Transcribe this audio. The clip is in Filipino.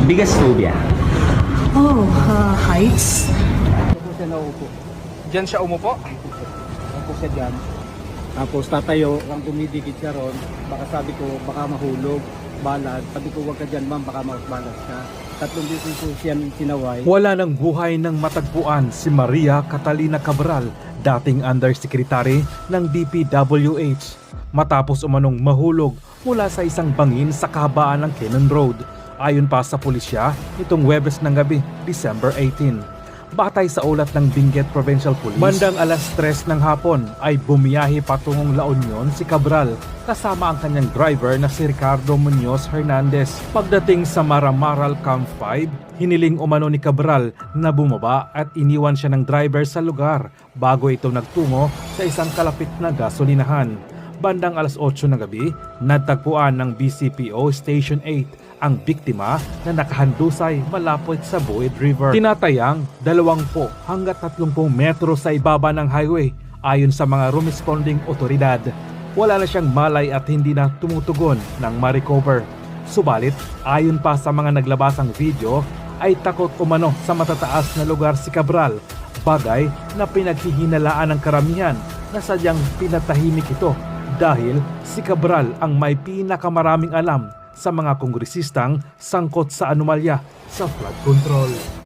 Biggest phobia? Heights. Ito po siya naupo. Diyan siya umupo? Ako siya dyan. Tapos tatayo, ang dumidikit siya ron. Baka sabi ko, baka mahulog, balad. Sabi ko, wag ka dyan ma'am, baka mausbalas ka. 3 beses po siya sinaway. Wala nang buhay ng matagpuan si Maria Catalina Cabral, dating undersecretary ng DPWH, matapos umanong mahulog mula sa isang bangin sa kahabaan ng Cannon Road. Ayon pa sa pulisya, itong Huwebes ng gabi, December 18. Batay sa ulat ng Benguet Provincial Police, bandang alas 3 ng hapon ay bumiyahe patungong La Union si Cabral kasama ang kanyang driver na si Ricardo Munoz Hernandez. Pagdating sa Maramaral Camp 5, hiniling umano ni Cabral na bumaba at iniwan siya ng driver sa lugar bago ito nagtungo sa isang kalapit na gasolinahan. Bandang alas 8 ng gabi, natagpuan ng BCPO Station 8 ang biktima na nakahandusay malapit sa Buid River. Tinatayang 20 hanggang 30 metro sa ibaba ng highway ayon sa mga responding otoridad. Wala na siyang malay at hindi na tumutugon ng ma-recover. Subalit, ayon pa sa mga naglabasang video, ay takot umano sa matataas na lugar si Cabral, bagay na pinaghihinalaan ng karamihan na sadyang pinatahimik ito dahil si Cabral ang may pinakamaraming alam sa mga kongresistang sangkot sa anomalya sa flood control.